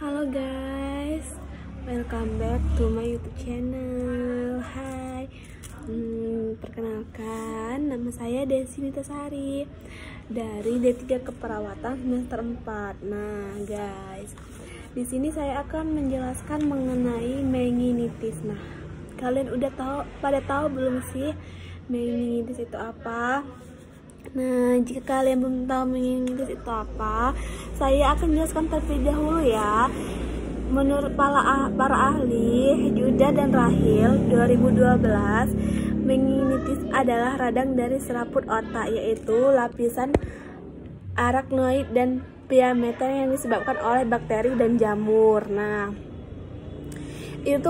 Halo guys, welcome back to my YouTube channel. Hai, perkenalkan nama saya Desi Nitasari dari D3 Keperawatan semester 4. Nah guys, di sini saya akan menjelaskan mengenai meningitis. Nah, kalian udah pada tahu belum sih meningitis itu apa? Nah, jika kalian belum tahu meningitis itu apa, saya akan jelaskan terlebih dahulu ya. Menurut para ahli Judah dan Rahil 2012, meningitis adalah radang dari selaput otak, yaitu lapisan arachnoid dan piameter yang disebabkan oleh bakteri dan jamur. Nah, itu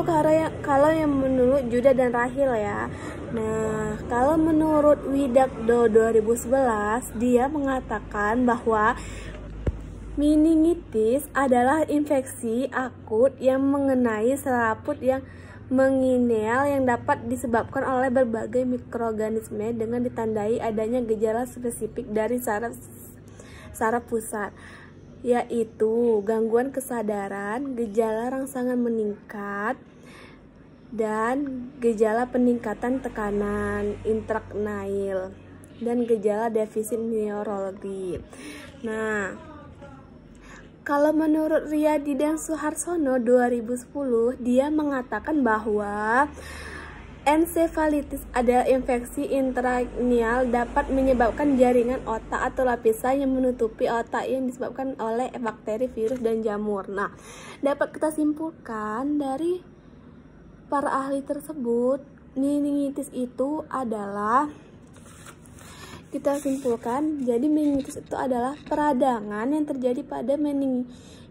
kalau yang menurut Judah dan Rahil ya. Nah, kalau menurut Widakdo 2011, dia mengatakan bahwa meningitis adalah infeksi akut yang mengenai selaput yang menginel yang dapat disebabkan oleh berbagai mikroorganisme dengan ditandai adanya gejala spesifik dari saraf pusat, yaitu gangguan kesadaran, gejala rangsangan meningkat, dan gejala peningkatan tekanan intracranial dan gejala defisit neurologi. Nah, kalau menurut Riyadi dan Suharsono 2010, dia mengatakan bahwa ensefalitis adalah infeksi intracranial dapat menyebabkan jaringan otak atau lapisan yang menutupi otak yang disebabkan oleh bakteri, virus, dan jamur. Nah, dapat kita simpulkan dari para ahli tersebut, meningitis itu adalah jadi meningitis itu adalah peradangan yang terjadi pada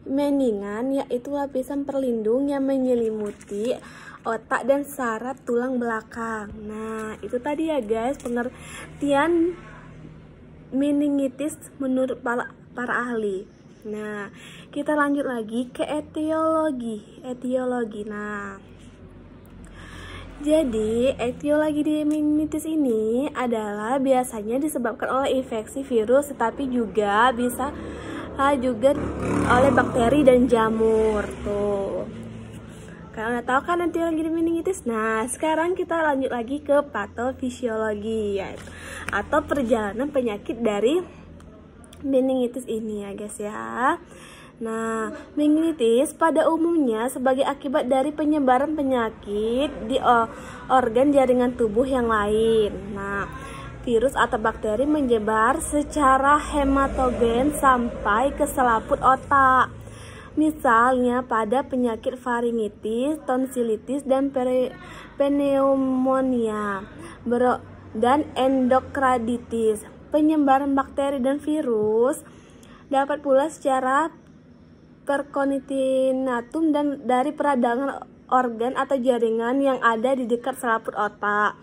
meningan, yaitu lapisan perlindung yang menyelimuti otak dan saraf tulang belakang. Nah, itu tadi ya guys pengertian meningitis menurut para ahli. Nah, kita lanjut lagi ke etiologi. Nah, jadi, etiologi di meningitis ini adalah biasanya disebabkan oleh infeksi virus, tetapi juga bisa oleh bakteri dan jamur. Tuh, kalian udah tahu kan etiologi di meningitis? Nah, sekarang kita lanjut lagi ke patofisiologi, atau perjalanan penyakit dari meningitis ini ya guys ya. Nah, meningitis pada umumnya sebagai akibat dari penyebaran penyakit di organ jaringan tubuh yang lain. Nah, virus atau bakteri menyebar secara hematogen sampai ke selaput otak. Misalnya pada penyakit faringitis, tonsilitis, dan pneumonia dan endokarditis. Penyebaran bakteri dan virus dapat pula secara perkonitinatum dan dari peradangan organ atau jaringan yang ada di dekat selaput otak.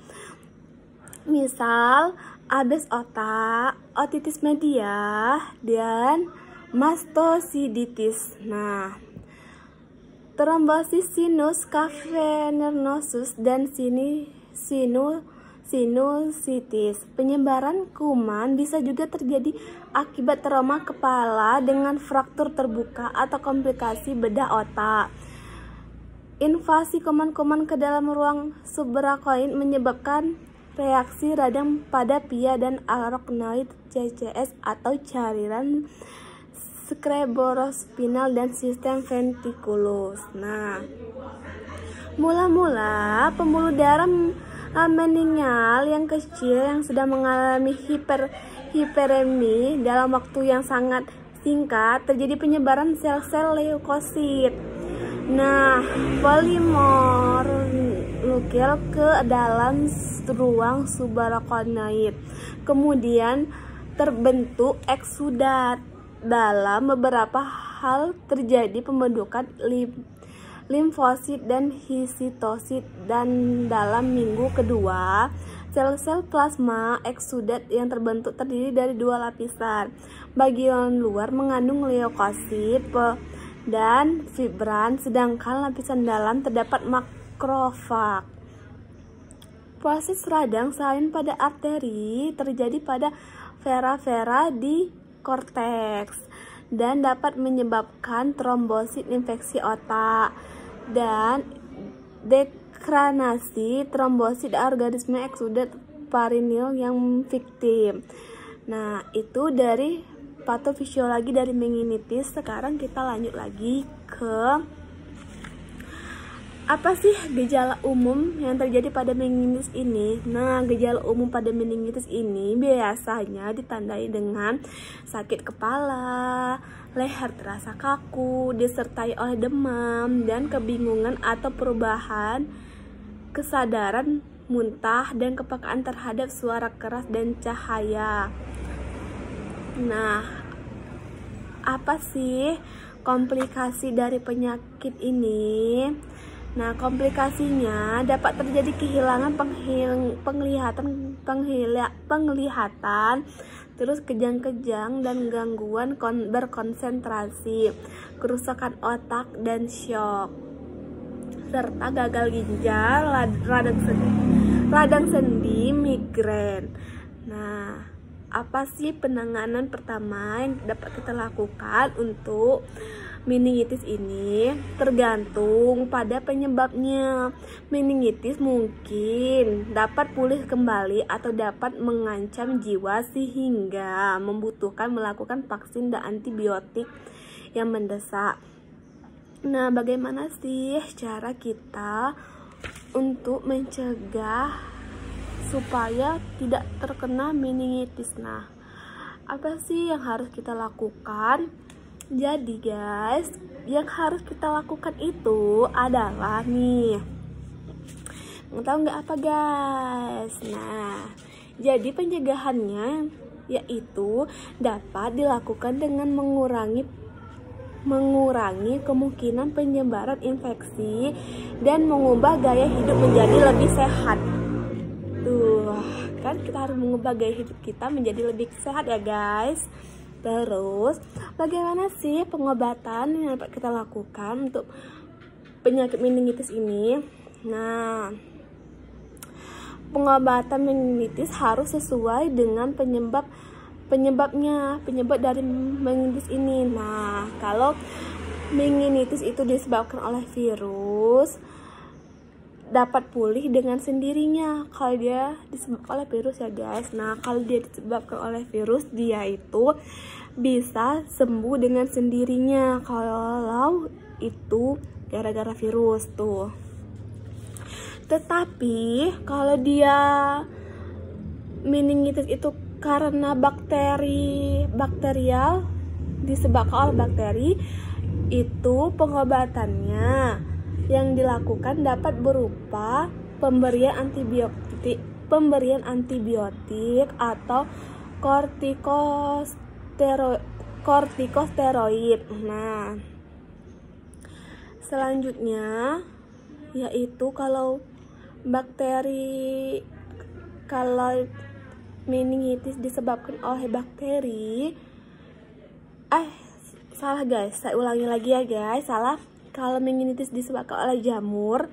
Misal, abes otak, otitis media, dan mastosiditis. Nah, trombosis sinus cavernosus dan sinusitis. Penyebaran kuman bisa juga terjadi akibat trauma kepala dengan fraktur terbuka atau komplikasi bedah otak. Invasi kuman-kuman ke dalam ruang subarachnoid menyebabkan reaksi radang pada pia dan arachnoid CCS atau cairan cerebrospinal dan sistem ventriculus. Nah, mula-mula pembuluh darah meningal yang kecil yang sudah mengalami hiperemi dalam waktu yang sangat singkat, terjadi penyebaran sel-sel leukosit. Nah, polimornuclear ke dalam ruang subarachnoid. Kemudian terbentuk eksudat. Dalam beberapa hal terjadi pembentukan limfosit dan histiosit, dan dalam minggu kedua sel-sel plasma eksudat yang terbentuk terdiri dari dua lapisan. Bagian luar mengandung leukosit dan fibran, sedangkan lapisan dalam terdapat makrofag. Proses radang salin pada arteri terjadi pada vera-vera di korteks. dan dapat menyebabkan trombosit infeksi otak dan dekranasi trombosit organisme eksudat parinil yang fiktif. Nah, itu dari patofisiologi dari meningitis. Sekarang kita lanjut lagi ke apa sih gejala umum yang terjadi pada meningitis ini? Nah, gejala umum pada meningitis ini biasanya ditandai dengan sakit kepala, leher terasa kaku, disertai oleh demam dan kebingungan atau perubahan kesadaran, muntah, dan kepekaan terhadap suara keras dan cahaya. Nah, apa sih komplikasi dari penyakit ini? Nah, komplikasinya dapat terjadi kehilangan penglihatan, terus kejang-kejang dan gangguan berkonsentrasi, kerusakan otak dan syok, serta gagal ginjal, radang sendi, migrain. Nah, apa sih penanganan pertama yang dapat kita lakukan untuk meningitis ini? Tergantung pada penyebabnya. Meningitis mungkin dapat pulih kembali atau dapat mengancam jiwa sehingga membutuhkan melakukan vaksin dan antibiotik yang mendesak. Nah, bagaimana sih cara kita untuk mencegah supaya tidak terkena meningitis? Nah, apa sih yang harus kita lakukan? Jadi guys, yang harus kita lakukan itu adalah nih, tahu nggak apa guys? Nah, jadi pencegahannya yaitu dapat dilakukan dengan mengurangi kemungkinan penyebaran infeksi dan mengubah gaya hidup menjadi lebih sehat. Tuh, kan kita harus mengubah gaya hidup kita menjadi lebih sehat ya guys. Terus, bagaimana sih pengobatan yang dapat kita lakukan untuk penyakit meningitis ini? Nah, pengobatan meningitis harus sesuai dengan penyebab dari meningitis ini. Nah, kalau meningitis itu disebabkan oleh virus, dapat pulih dengan sendirinya kalau dia disebabkan oleh virus ya guys. Nah, kalau dia disebabkan oleh virus, dia itu bisa sembuh dengan sendirinya kalau itu gara-gara virus tuh. Tetapi kalau dia meningitis itu karena bakterial, disebabkan oleh bakteri, itu pengobatannya yang dilakukan dapat berupa pemberian antibiotik atau kortikosteroid. Nah, selanjutnya yaitu kalau meningitis disebabkan oleh bakteri, salah guys, saya ulangi lagi ya guys, salah. Kalau meningitis disebabkan oleh jamur,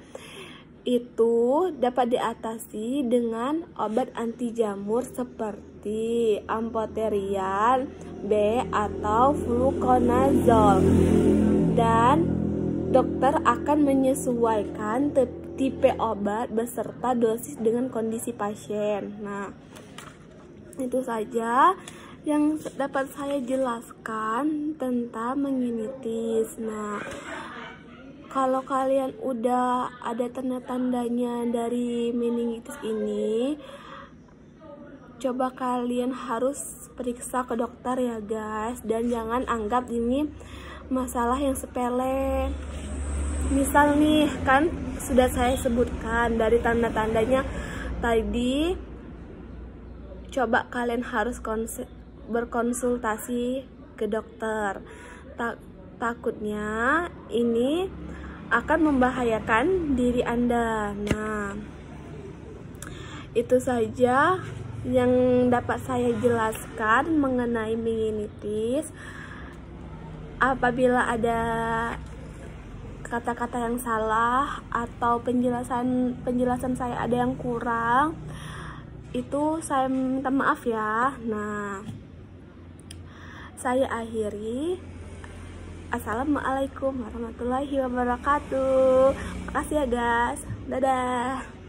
itu dapat diatasi dengan obat anti jamur seperti amphoterian B atau fluconazole, dan dokter akan menyesuaikan tipe obat beserta dosis dengan kondisi pasien. Nah, itu saja yang dapat saya jelaskan tentang meningitis. Nah, kalau kalian udah ada tanda-tandanya dari meningitis ini, coba kalian harus periksa ke dokter ya guys, dan jangan anggap ini masalah yang sepele. Misal nih, kan sudah saya sebutkan dari tanda-tandanya tadi, coba kalian harus berkonsultasi ke dokter. Takutnya ini akan membahayakan diri Anda. Nah, itu saja yang dapat saya jelaskan mengenai meningitis. Apabila ada kata-kata yang salah atau penjelasan saya ada yang kurang, itu saya minta maaf ya. Nah, saya akhiri. Assalamualaikum warahmatullahi wabarakatuh. Makasih ya guys. Dadah.